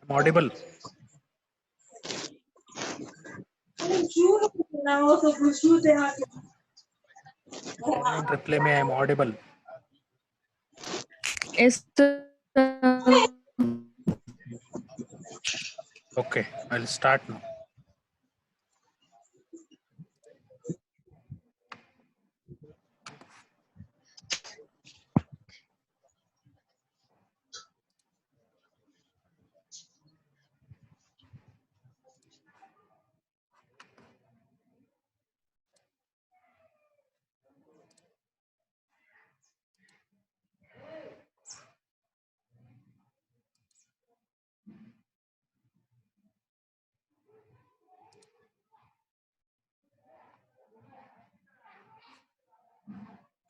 I'm audible. Anyone reply me? I'm audible. Yes, sir. Okay, I'll start now.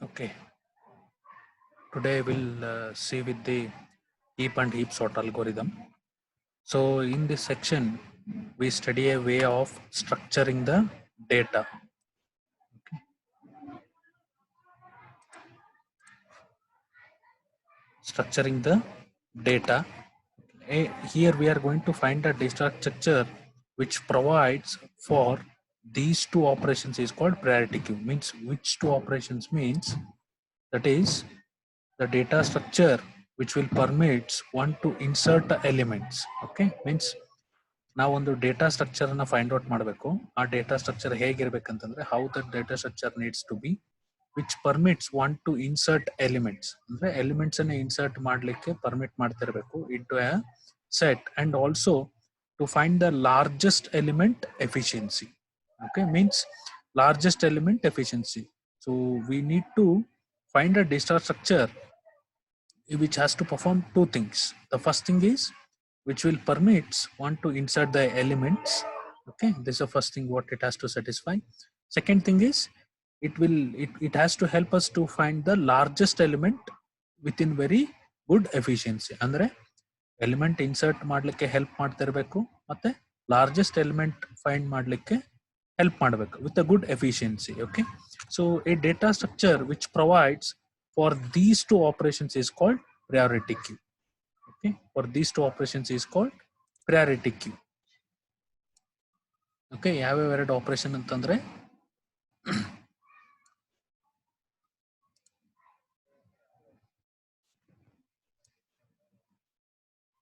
Okay, today we'll see with the heap and heap sort algorithm. So in this section, we study a way of structuring the data. Structuring the data. Here we are going to find a data structure which provides for these two operations is called priority queue. Means which two operations means that is the data structure which will permits one to insert the elements. Okay, means ನಾವು ಒಂದು data structure ಅನ್ನ find out ಮಾಡಬೇಕು. ಆ data structure ಹೇಗಿರ್ಬೇಕಂತಂದ್ರೆ how the data structure needs to be which permits one to insert elements, ಅಂದ್ರೆ elements ಅನ್ನ insert ಮಾಡ್ಲಿಕ್ಕೆ permit ಮಾಡ್ತಿರ್ಬೇಕು into a set and also to find the largest element efficiency. Okay, means largest element efficiency. So we need to find a data structure which has to perform two things. The first thing is which will permits one to insert the elements. Okay, this is the first thing what it has to satisfy. Second thing is it has to help us to find the largest element within very good efficiency. Andre element insert ಮಾಡ್ಲಿಕ್ಕೆ help ಮಾಡ್ತಿರ್ಬೇಕು ಮತ್ತೆ largest element find ಮಾಡ್ಲಿಕ್ಕೆ help ಮಾಡಬೇಕು with a good efficiency. Okay, so a data structure which provides for these two operations is called priority queue. Okay, for these two operations is called priority queue. Okay, ಯಾವ್ಯಾವ ಎರಡು operation ಅಂತಂದ್ರೆ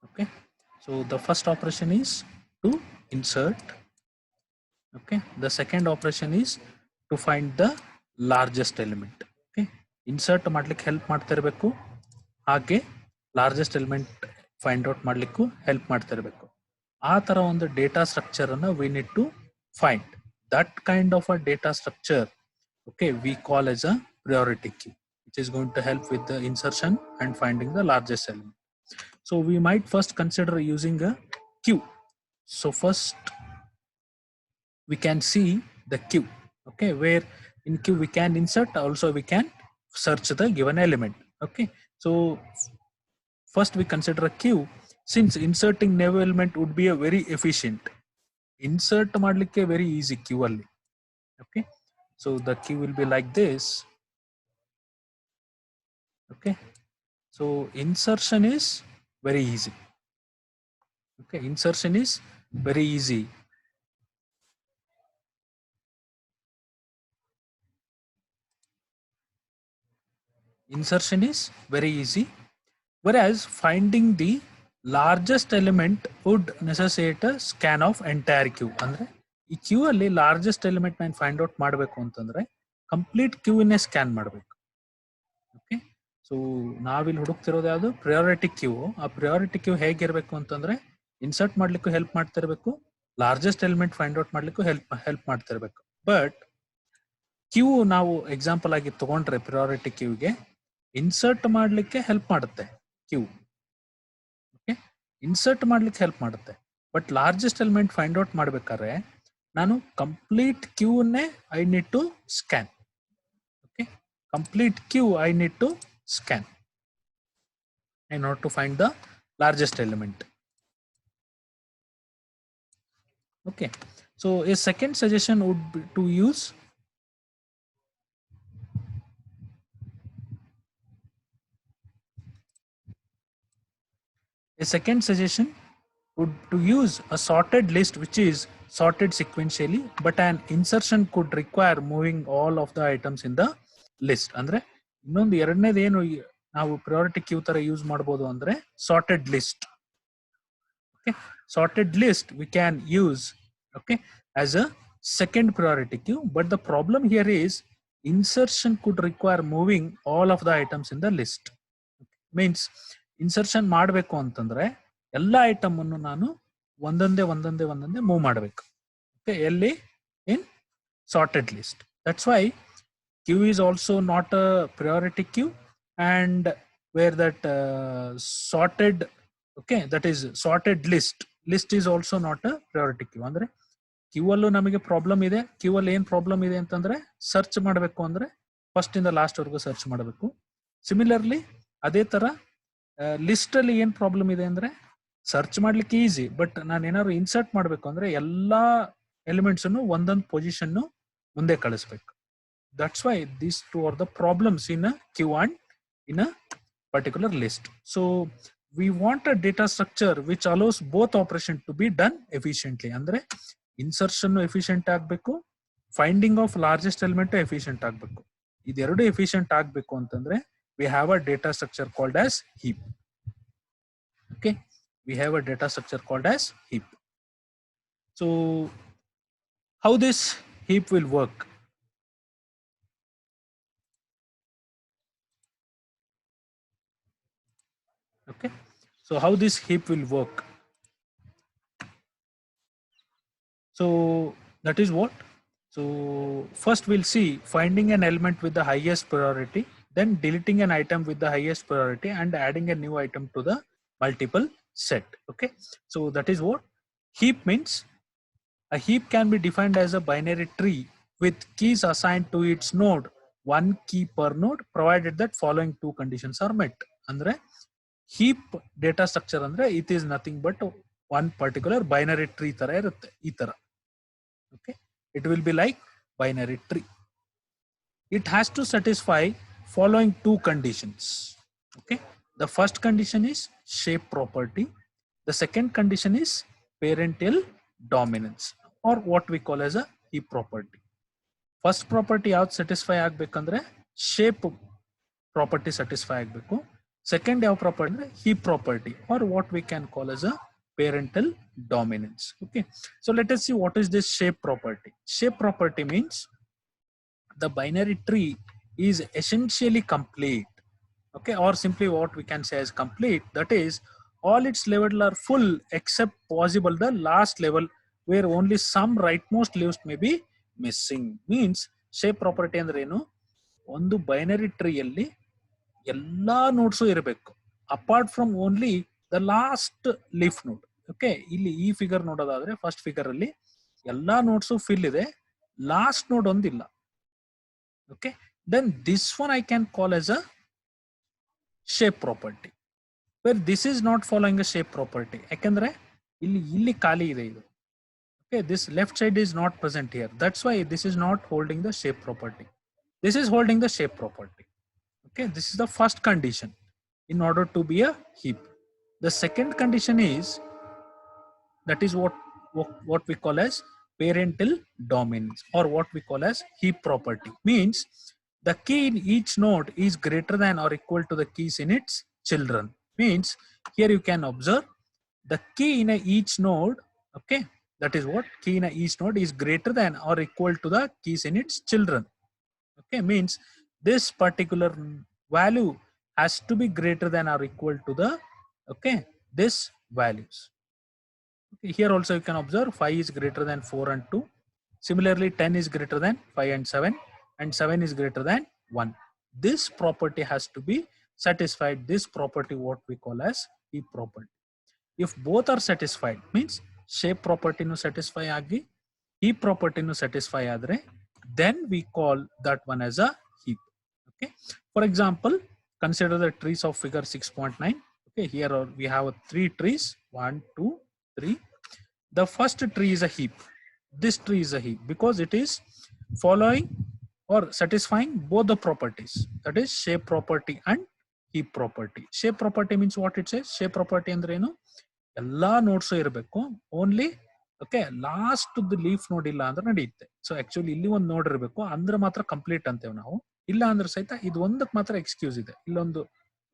okay, so the first operation is to insert. Okay, the second operation is to find the largest element. Okay, insert ಮಾಡ್ಲಿಕ್ಕೆ help ಮಾಡ್ತಿರ್ಬೇಕು ಹಾಗೆ largest element find out ಮಾಡ್ಲಿಕ್ಕೂ help ಮಾಡ್ತಿರ್ಬೇಕು. ಆ ತರ ಒಂದು ಡೇಟಾ ಸ್ಟ್ರಕ್ಚರ್ ಅನ್ನ we need to find. That kind of a data structure okay we call as a priority queue, which is going to help with the insertion and finding the largest element. So we might first consider using a queue. So first we can see the queue. Okay, where in queue we can insert, also we can search the given element. Okay, so first we consider a queue. Since inserting new element would be a very efficient, insert ಮಾಡ್ಲಿಕ್ಕೆ very easy queue ಅಲ್ಲಿ. Okay, so the queue will be like this. Okay, so insertion is very easy. Okay, insertion is very easy. Insertion is very easy, whereas finding the largest element would necessitate a scan of entire queue. ಅಂದ್ರೆ ಈ queue ಅಲ್ಲಿ largest element ನಾನು find out ಮಾಡಬೇಕು ಅಂತಂದ್ರೆ complete ಕ್ಯೂನೇ scan ಮಾಡಬೇಕು. Okay, so ನಾವಿಲ್ಲಿ ಹುಡುಕ್ತಿರೋದು ಯಾವುದು ಪ್ರಿಯಾರಿಟಿ ಕ್ಯೂ. ಆ ಪ್ರಿಯಾರಿಟಿ ಕ್ಯೂ ಹೇಗಿರಬೇಕು ಅಂತಂದ್ರೆ ಇನ್ಸರ್ಟ್ ಮಾಡ್ಲಿಕ್ಕೂ ಹೆಲ್ಪ್ ಮಾಡ್ತಿರ್ಬೇಕು, ಲಾರ್ಜೆಸ್ಟ್ ಎಲಿಮೆಂಟ್ ಫೈಂಡ್ ಔಟ್ ಮಾಡ್ಲಿಕ್ಕೂ ಹೆಲ್ಪ್ ಮಾಡ್ತಿರ್ಬೇಕು. ಬಟ್ ಕ್ಯೂ ನಾವು ಎಕ್ಸಾಂಪಲ್ ಆಗಿ ತಗೊಂಡ್ರೆ ಪ್ರಿಯಾರಿಟಿ ಕ್ಯೂಗೆ ಇನ್ಸರ್ಟ್ ಮಾಡ್ಲಿಕ್ಕೆ ಹೆಲ್ಪ್ ಮಾಡುತ್ತೆ ಕ್ಯೂ. ಓಕೆ, ಇನ್ಸರ್ಟ್ ಮಾಡ್ಲಿಕ್ಕೆ ಹೆಲ್ಪ್ ಮಾಡುತ್ತೆ. But largest element find out ಮಾಡ್ಬೇಕಾದ್ರೆ ನಾನು ಕಂಪ್ಲೀಟ್ ಕ್ಯೂನೇ I need to scan. Okay, complete queue I need to scan in order to find the largest element. Okay, so a second suggestion would be to use A second suggestion would to use a sorted list which is sorted sequentially, but an insertion could require moving all of the items in the list. ಅಂದ್ರೆ ಇನ್ನೊಂದು ಎರಡನೇದು ಏನು ನಾವು priority queue ತರ use ಮಾಡಬಹುದು ಅಂದ್ರೆ sorted list. Okay, sorted list we can use, okay, as a second priority queue, but the problem here is insertion could require moving all of the items in the list. Means insertion ಮಾಡಬೇಕು ಅಂತಂದ್ರೆ ಎಲ್ಲ item ಅನ್ನು ನಾನು ಒಂದೊಂದೇ move ಮಾಡಬೇಕು. Okay, ಎಲ್ಲಿ in sorted list. That's why queue is also not a priority queue, and where that sorted, okay, that is sorted list is also not a priority queue. ಅಂದ್ರೆ Q ಅಲ್ಲೂ ನಮಗೆ problem ಇದೆ. Q ಅಲ್ಲಿ ಏನ್ problem ಇದೆ ಅಂತಂದ್ರೆ search ಮಾಡಬೇಕು ಅಂದ್ರೆ ಫಸ್ಟ್ ಇಂದ ಲಾಸ್ಟ್ ವರೆಗೂ ಸರ್ಚ್ ಮಾಡಬೇಕು. ಸಿಮಿಲರ್ಲಿ ಅದೇ ತರ ಲಿಸ್ಟ್ ಅಲ್ಲಿ ಏನ್ ಪ್ರಾಬ್ಲಮ್ ಇದೆ ಅಂದ್ರೆ ಸರ್ಚ್ ಮಾಡ್ಲಿಕ್ಕೆ ಈಸಿ, ಬಟ್ ನಾನು ಏನಾದ್ರು ಇನ್ಸರ್ಟ್ ಮಾಡಬೇಕು ಅಂದ್ರೆ ಎಲ್ಲಾ ಎಲಿಮೆಂಟ್ಸ್ ಅನ್ನು ಒಂದೊಂದು ಪೊಸಿಷನ್ ಮುಂದೆ ಕಳಿಸ್ಬೇಕು. That's why these two are the problems in a queue and in a particular list. So we want a data structure which allows both operation to be done efficiently. Andre insertion efficient ಆಗಬೇಕು, finding of largest element efficient ಆಗಬೇಕು. ಇದೆರಡು efficient ಆಗಬೇಕು ಅಂತಂದ್ರೆ we have a data structure called as heap. Okay, we have a data structure called as heap. So how this heap will work? Okay, so how this heap will work? So that is what. So first we'll see finding an element with the highest priority, then deleting an item with the highest priority and adding a new item to the multiple set. Okay, so that is what heap means. A heap can be defined as a binary tree with keys assigned to its node, one key per node, provided that following two conditions are met. Andre heap data structure andre it is nothing but one particular binary tree ತರ ಇರುತ್ತೆ ಈ ತರ. Okay, it will be like binary tree. It has to satisfy following two conditions. Okay, the first condition is shape property, the second condition is parental dominance, or what we call as a heap property. First property ಯಾವ್ದು satisfy ಆಗ್ಬೇಕಂದ್ರೆ shape property satisfy ಆಗಬೇಕು. Second ಯಾವ property ಅಂದ್ರೆ heap property, or what we can call as a parental dominance. Okay, so let us see what is this shape property. Shape property means the binary tree is essentially complete. Okay, or simply what we can say as complete, that is all its levels are full except possible the last level where only some rightmost leaves may be missing. Means shape property ಅಂದ್ರೆ ಏನು, ಒಂದು binary ಟ್ರೀಯಲ್ಲಿ ಎಲ್ಲಾ notes ಇರಬೇಕು apart from only the last leaf ನೋಡ್. Okay, ಇಲ್ಲಿ ಈ figure ನೋಡೋದಾದ್ರೆ first figure ಅಲ್ಲಿ ಎಲ್ಲಾ ನೋಟ್ಸು ಫಿಲ್ ಇದೆ, ಲಾಸ್ಟ್ ನೋಡ್ ಒಂದಿಲ್ಲ. Okay, then this one I can call as a shape property, where this is not following a shape property. ಯಾಕಂದ್ರೆ ಇಲ್ಲಿ ಖಾಲಿ ಇದೆ ಇದು. Okay, this left side is not present here. That's why this is not holding the shape property. This is holding the shape property. Okay, this is the first condition in order to be a heap. The second condition is, that is what we call as parental dominance, or what we call as heap property. Means the key in each node is greater than or equal to the keys in its children. Means here you can observe the key in each node. Okay, that is what key in each node is greater than or equal to the keys in its children. Okay, means this particular value has to be greater than or equal to the, okay, this values. Okay, here also you can observe 5 is greater than 4 and 2. Similarly 10 is greater than 5 and 7, and 7 is greater than 1. This property has to be satisfied. This property what we call as heap property. If both are satisfied, means shape property nu satisfy agi heap property nu satisfy adre, then we call that one as a heap. Okay, for example, consider the trees of figure 6.9. Okay, here we have 3 trees, 1 2 3. The first tree is a heap. This tree is a heap because it is following or satisfying both the properties, that is shape property and heap property. Shape property means what it says. Shape property ಅಂದ್ರೆ ಏನು, ಎಲ್ಲಾ notes ಇರಬೇಕು, only okay last leaf ನೋಡ್ ಇಲ್ಲ ಅಂದ್ರೆ ನಡೆಯುತ್ತೆ. So actually ಇಲ್ಲಿ ಒಂದು ನೋಡ್ ಇರಬೇಕು ಅಂದ್ರೆ ಮಾತ್ರ ಕಂಪ್ಲೀಟ್ ಅಂತೇವೆ ನಾವು. ಇಲ್ಲ ಅಂದ್ರೆ ಸಹಿತ ಇದು ಒಂದಕ್ಕೆ ಮಾತ್ರ ಎಕ್ಸ್ಕ್ಯೂಸ್ ಇದೆ, ಇಲ್ಲೊಂದು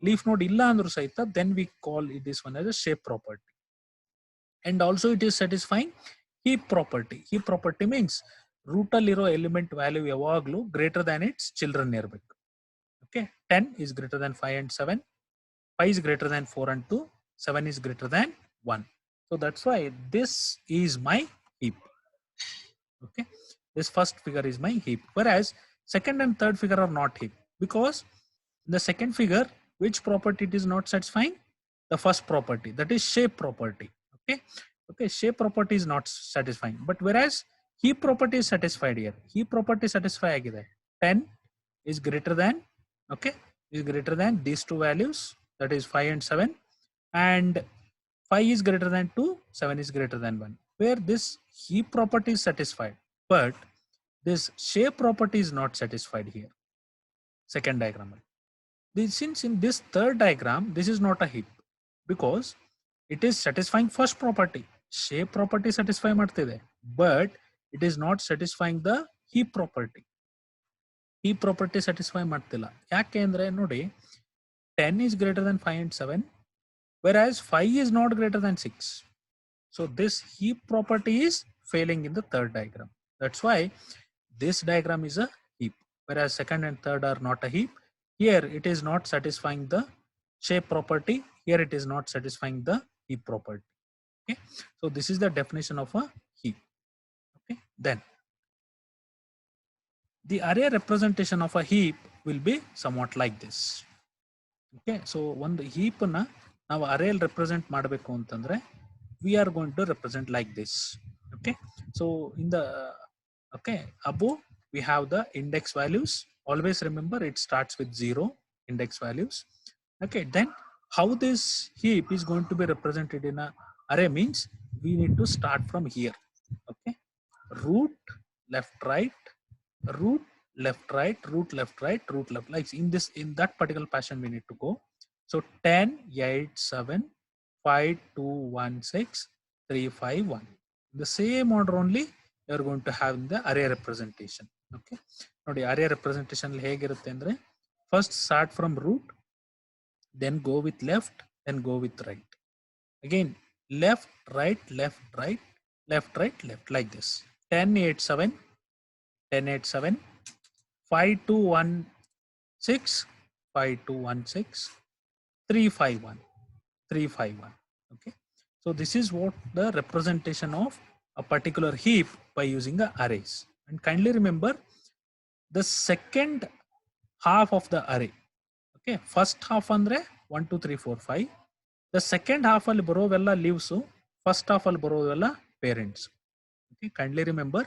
ಲೀಫ್ ನೋಡ್ ಇಲ್ಲ ಅಂದ್ರೂ ಸಹಿತ then we call it this one as a shape property. And also it is satisfying heap property. Heap property means root ಅಲ್ಲಿರೋ ಎಲಿಮೆಂಟ್ ವ್ಯಾಲ್ಯೂ ಯಾವಾಗ್ಲೂ ಗ್ರೇಟರ್ ದ್ಯಾನ್ ಇಟ್ಸ್ ಚಿಲ್ಡ್ರನ್ ಇರಬೇಕು. Okay, 10 is greater than 5 and 7, 5 is greater than 4 and 2, 7 is greater than 1. So that's why this is my heap. Okay, this first figure is my heap, whereas second and third figure are not heap, because in the second figure which property it is not satisfying? The first property, that is shape property. Okay, shape property is not satisfying, but whereas heap property is satisfied here. Heap property satisfy agide. 10 is greater than, okay, is greater than these two values, that is 5 and 7, and 5 is greater than 2, 7 is greater than 1, where this heap property is satisfied, but this shape property is not satisfied here. Second diagram. Since in this third diagram, this is not a heap, because it is satisfying first property. Shape property satisfy ಮಾಡ್ತಿದೆ, but it is not satisfying the heap property. Heap property satisfy ಮಾಡ್ತಿಲ್ಲ. ಯಾಕೆ ಅಂದ್ರೆ ನೋಡಿ, 10 is greater than 5 and 7, whereas 5 is not greater than 6. So this heap property is failing in the third diagram. That's why this diagram is a heap, whereas second and third are not a heap. Here it is not satisfying the shape property, here it is not satisfying the heap property. Okay, so this is the definition of a heap. Okay, then the array representation of a heap will be somewhat like this. Okay, so ಒಂದು heap na ನಾವು array represent ಮಾಡಬೇಕು ಅಂತಂದ್ರೆ we are going to represent like this. Okay, so in the okay above we have the index values. Always remember it starts with 0 index values. Okay, then how this heap is going to be represented in a array means we need to start from here. Okay, root left right, root left right, root left right, root left, like in this, in that particular fashion we need to go. So 10 8 7 5 2 1 6 3 5 1, the same order only you are going to have in the array representation. Okay, ನೋಡಿ array representation ಹೇಗಿರುತ್ತೆ ಅಂದ್ರೆ first start from root, then go with left, then go with right. Again left right left right left right left, like this. 10 8 7 10 8 7 5 2 1 6 5 2 1 6 3 5 1 3 5 1. Okay, so this is what the representation of a particular heap by using the arrays. And kindly remember the second half of the array. Okay, first half andre 1 2 3 4 5, the second half ಅಲ್ಲಿ ಬರೋವೆಲ್ಲ leaves, first half ಅಲ್ಲಿ ಬರೋವೆಲ್ಲ parents. Okay, kindly remember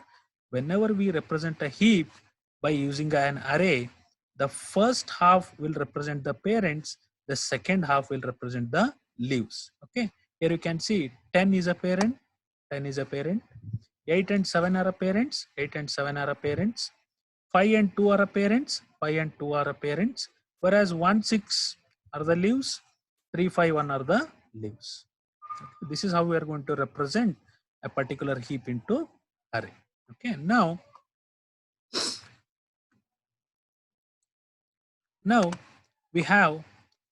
whenever we represent a heap by using an array, the first half will represent the parents, the second half will represent the leaves. Okay, here you can see 10 is a parent, 10 is a parent, 8 and 7 are a parents, 8 and 7 are a parents, 5 and 2 are a parents, 5 and 2 are a parents, whereas 1 6 are the leaves, 3 5 1 are the leaves. Okay, this is how we are going to represent a particular heap into array. Okay, now we have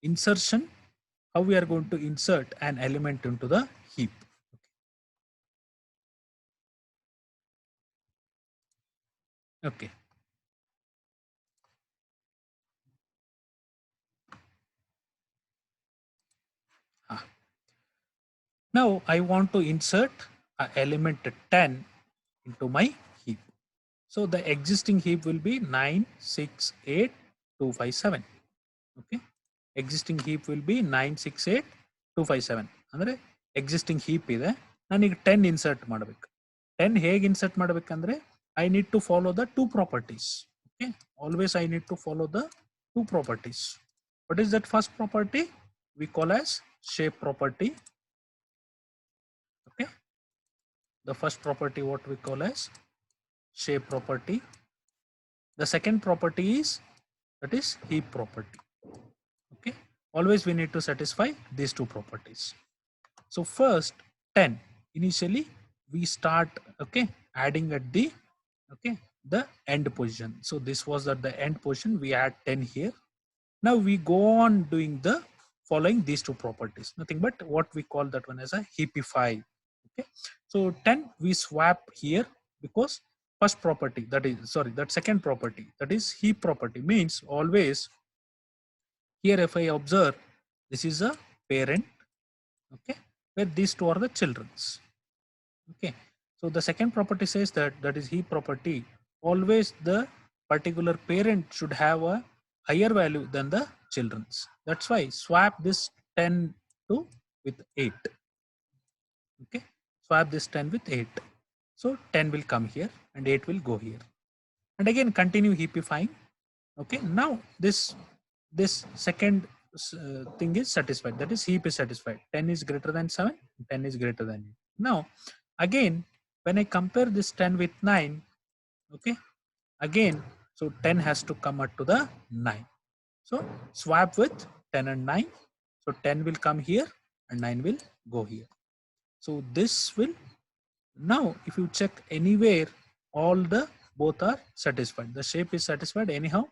insertion, how we are going to insert an element into the heap. Okay, now I want to insert an element 10 into my heap. So the existing heap will be 9 6 8 2 5 7. Okay, existing heap will be 9 6 8 2 5 7 ಅಂದ್ರೆ existing heap ಇದೆ, ನಾನೀಗ 10 insert ಮಾಡಬೇಕು. 10 ಹೇಗೆ insert ಮಾಡಬೇಕಂದ್ರೆ I need to follow the two properties. Okay, always I need to follow the two properties. What is that first property? We call as shape property. Okay, the first property what we call as shape property. The second property is, that is heap property. Okay, always we need to satisfy these two properties. So first 10, initially we start, okay, adding at the, okay, the end position. So this was at the end position, we add 10 here. Now we go on doing the following these two properties, nothing but what we call that one as a heapify. Okay, so 10 we swap here, because first property, that is, sorry, that second property, that is heap property, means always here if I observe, this is a parent, okay, where these two are the children's. Okay, so the second property says that, that is heap property, always the particular parent should have a higher value than the children's. That's why swap this 10 to with 8. Okay, swap this 10 with 8. So 10 will come here and 8 will go here. And again continue heapifying. Okay, now this second thing is satisfied, that is heap is satisfied. 10 is greater than 7, 10 is greater than 8. Now again when I compare this 10 with 9, okay, again, so 10 has to come up to the 9. So swap with 10 and 9. So 10 will come here and 9 will go here. So this will, now if you check anywhere, all the both are satisfied. The shape is satisfied anyhow,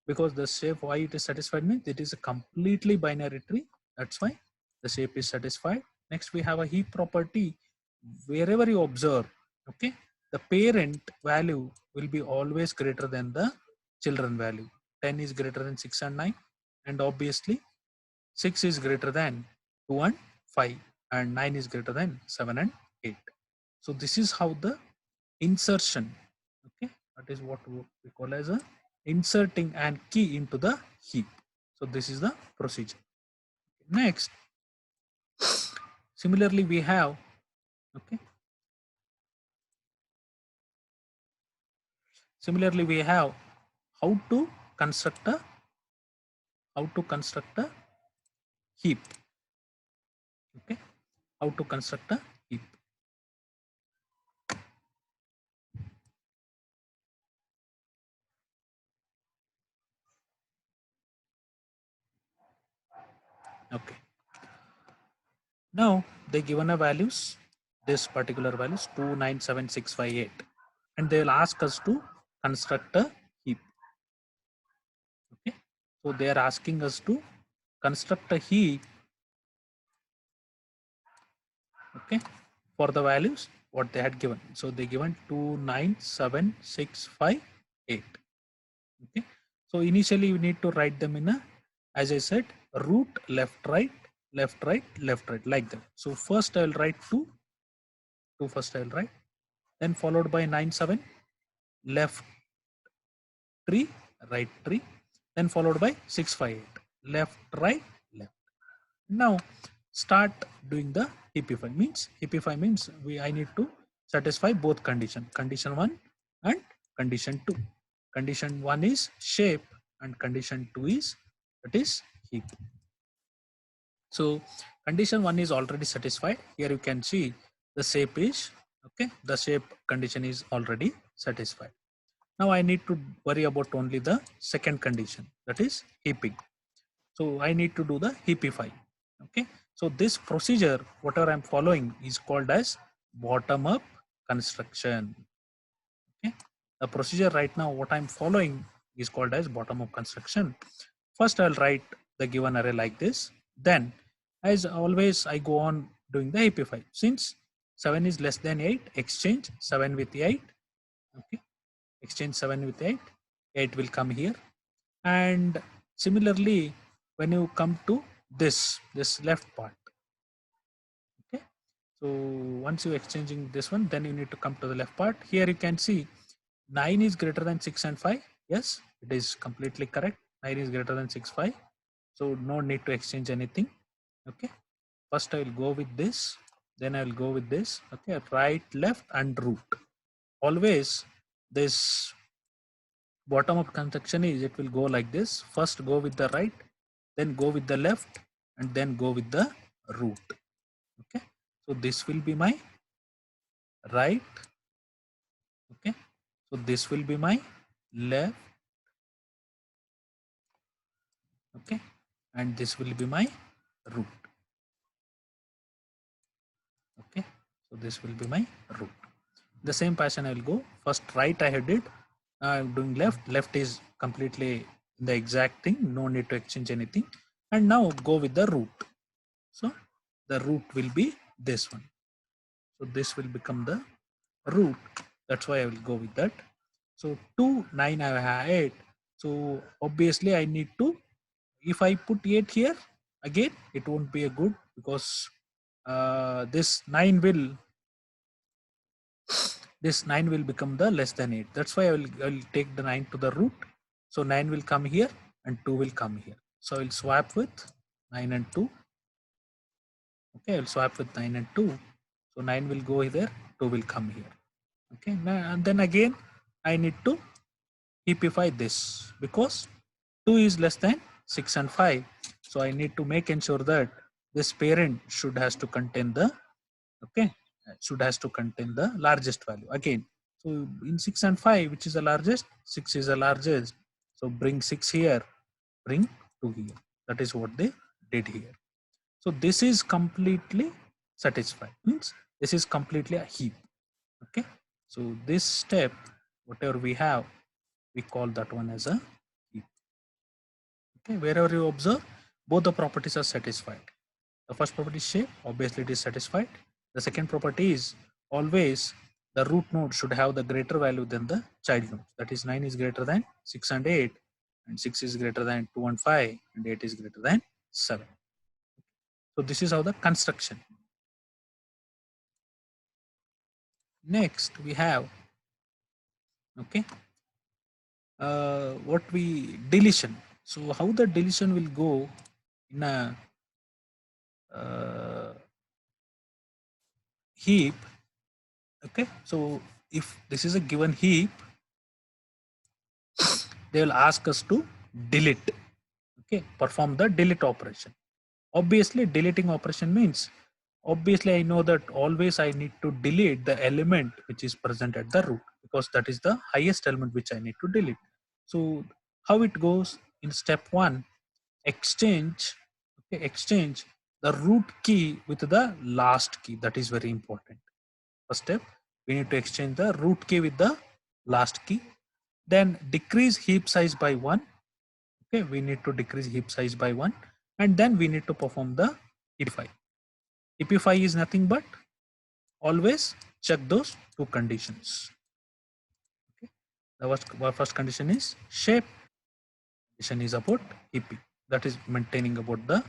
because the shape, why it is satisfied means it is a completely binary tree. That's why the shape is satisfied. Next we have a heap property. Wherever you observe, okay, the parent value will be always greater than the children value. 10 is greater than 6 and 9, and obviously 6 is greater than 2 and 5, and 9 is greater than 7 and 8. So this is how the insertion, okay, that is what we call as a inserting and key into the heap. So this is the procedure. Next, similarly we have, okay, similarly we have how to construct a, how to construct a heap. Okay, how to construct a heap. Okay, now they given a values, this particular values 297658, and they will ask us to construct a heap. Okay, so they are asking us to construct a heap, okay, for the values what they had given. So they given 297658. Okay, so initially you need to write them in a, as I said, root left right left right left right, like that. So first I will write 2 first I will write, then followed by 97 left 3 right 3, then followed by 658 left right left. Now start doing the heapify. Means heapify means I need to satisfy both condition, condition 1 and condition 2. Condition 1 is shape and condition 2 is, that is heap. So condition 1 is already satisfied. Here you can see the shape is, okay, the shape condition is already satisfied. Now I need to worry about only the second condition, that is heaping. So I need to do the heapify. Okay, so this procedure whatever I'm following is called as bottom up construction. Okay, the procedure right now what I'm following is called as bottom up construction. First I'll write the given array like this, then as always I go on doing the heapify. Since 7 is less than 8, exchange 7 with 8. Okay, exchange 7 with 8, 8 will come here. And similarly when you come to this left part, okay, so once you exchanging this one, then you need to come to the left part. Here you can see 9 is greater than 6 and 5. Yes, it is completely correct. 9 is greater than 6 5, so no need to exchange anything. Okay, first I will go with this, then I will go with this. Okay, right left and root. Always this bottom up construction is, it will go like this. First go with the right, then go with the left, and then go with the root. Okay, so this will be my right. Okay, so this will be my left. Okay, and this will be my root. Okay, so this will be my root. The same fashion I will go. First right I had it. Now I'm doing left. Left is completely the exact thing. No need to exchange anything. And now go with the root. So the root will be this one. So this will become the root. That's why I will go with that. So 2, 9 I have 8. So obviously I need to, if I put 8 here, again it won't be a good, because this 9 will become the less than 8. That's why I will take the 9 to the root. So 9 will come here and 2 will come here. So I'll swap with 9 and 2. Okay, I'll swap with 9 and 2. So 9 will go here, 2 will come here. Okay, and then again I need to heapify this, because 2 is less than 6 and 5. So I need to make ensure that this parent should has to contain the, okay, should has to contain the largest value again. So in 6 and 5, which is the largest? 6 is the largest. So bring 6 here, bring 2 here. That is what they did here. So this is completely satisfied, means this is completely a heap. Okay, so this step, whatever we have, we call that one as a heap. Okay, wherever you observe, both the properties are satisfied. The first property is shape, obviously it is satisfied. The second property is always the root node should have the greater value than the child node. That is 9 is greater than 6 and 8, and 6 is greater than 2 and 5, and 8 is greater than 7. So this is how the construction. Next we have, okay, what we deletion. So how the deletion will go in a heap. Okay, so if this is a given heap, they will ask us to delete. Okay, perform the delete operation. Obviously deleting operation means, obviously I know that always I need to delete the element which is present at the root, because that is the highest element which I need to delete. So how it goes in step 1, exchange, okay, exchange the root key with the last key. That is very important. First step, we need to exchange the root key with the last key. Then decrease heap size by 1. Okay, we need to decrease heap size by 1, and then we need to perform the heapify. Heapify is nothing but always check those two conditions. Okay, the first condition is shape. Condition is about heaping. That is maintaining about the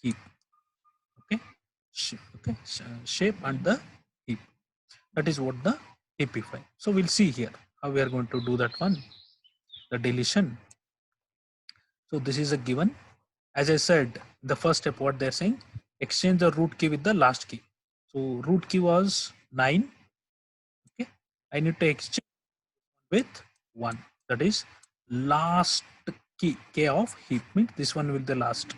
heap. Okay, okay, shape and the heap. That is what the heapify. So we'll see here how we are going to do that one, the deletion. So this is a given. As I said, the first step, what they're saying, exchange the root key with the last key. So root key was 9. Okay, I need to exchange with 1. That is last key, k of heap, means this one will be the last.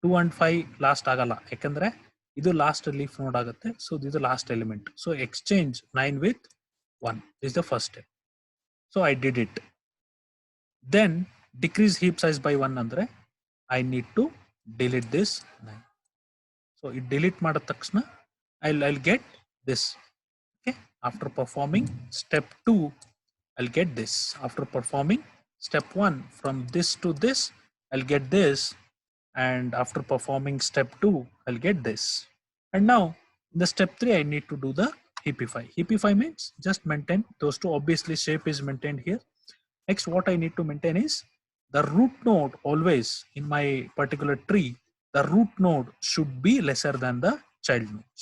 2 and 5 last agala, yakandre idu last leaf node agutte. So this is the last element. So exchange 9 with 1 is the first step. So I did it. Then decrease heap size by 1 andre I need to delete this 9. So it delete ಮಾಡಿದ ತಕ್ಷಣ I'll get this. Okay, after performing step 2, I'll get this. After performing step 1, from this to this, I'll get this. And after performing step 2, I'll get this. And now in the step 3, I need to do the heapify. Heapify means just maintain those two. Obviously shape is maintained here. Next, what I need to maintain is the root node. Always in my particular tree, the root node should be lesser than the child nodes.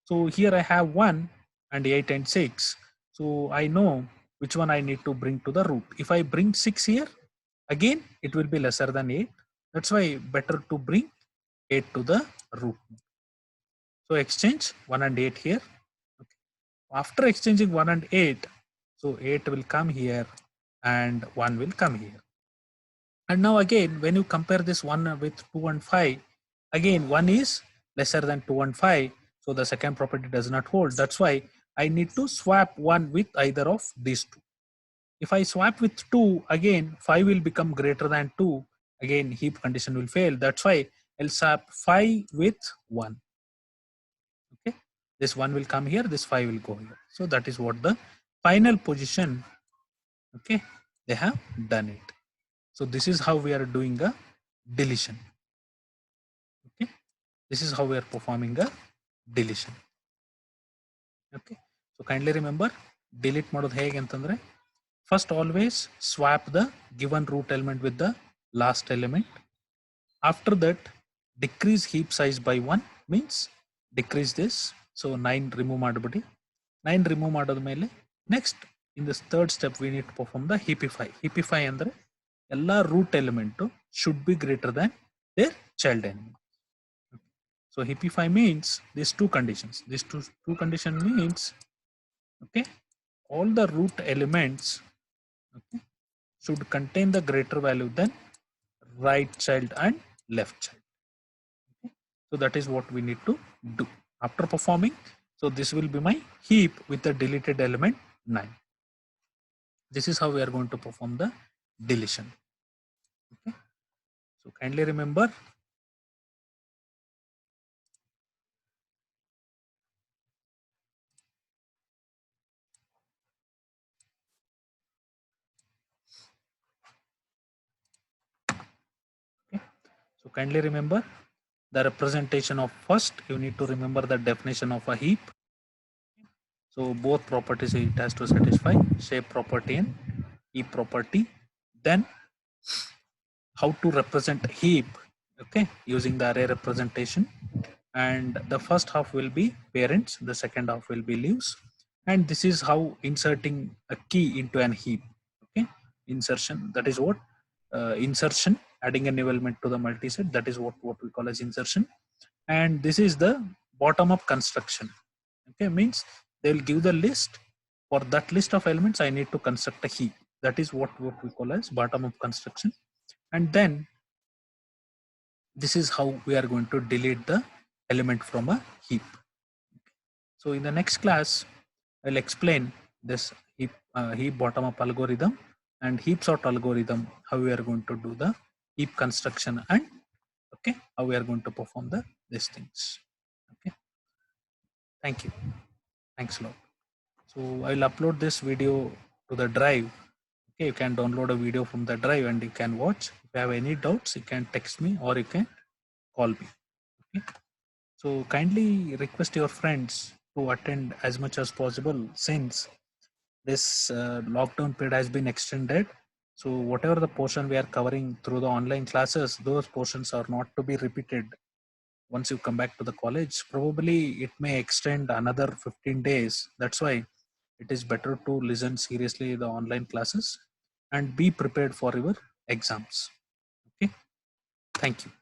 So here I have 1 and 8 and 6. So I know which one I need to bring to the root. If I bring 6 here, again it will be lesser than 8. That's why better to bring 8 to the root. So exchange 1 and 8 here. Okay. After exchanging 1 and 8, so 8 will come here and 1 will come here. And now again, when you compare this 1 with 2 and 5, again 1 is lesser than 2 and 5. So the second property does not hold. That's why I need to swap 1 with either of these two. If I swap with 2, again 5 will become greater than 2. again heap condition will fail. That's why I'll swap 5 with 1. Okay, this 1 will come here, this 5 will go here. So that is what the final position. Okay, they have done it. So this is how we are doing a deletion. Okay, this is how we are performing a deletion. Okay, so kindly remember, delete ಮಾಡೋದು ಹೇಗೆ ಅಂತಂದ್ರೆ, first always swap the given root element with the last element. After that, decrease heap size by 1 means decrease this. So 9 remove ಮಾಡಬಿಡಿ. 9 remove ಮಾಡಾದ್ಮೇಲೆ next in this third step we need to perform the heapify. Heapify ಅಂದ್ರೆ ಎಲ್ಲ root element should be greater than their child element. So heapify means these two conditions. These two condition means, okay, all the root elements, okay, should contain the greater value than right child and left child. Okay. So that is what we need to do after performing. So this will be my heap with the deleted element 9. This is how we are going to perform the deletion. Okay. So kindly remember, okay. So kindly remember the representation of first, you need to remember the definition of a heap. So both properties it has to satisfy, shape property and heap property. Then how to represent heap, okay, using the array representation. And the first half will be parents, the second half will be leaves. And this is how inserting a key into an heap. Okay, insertion, that is what insertion, adding a new element to the multiset, that is what we call as insertion. And this is the bottom up construction. Okay, means they will give the list. For that list of elements I need to construct a heap. That is what we call as bottom up construction. And then this is how we are going to delete the element from a heap. So in the next class I'll explain this heap bottom up algorithm and heap sort algorithm, how we are going to do the heap construction, and okay, how we are going to perform these things. Okay, thank you, thanks a lot. So I'll upload this video to the drive. Okay, you can download a video from the drive and you can watch. If you have any doubts, you can text me or you can call me. Okay, so kindly request your friends to attend as much as possible, since this lockdown period has been extended. So whatever the portion we are covering through the online classes, those portions are not to be repeated once you come back to the college. Probably it may extend another 15 days. That's why it is better to listen seriously the online classes and be prepared for your exams. Okay, thank you.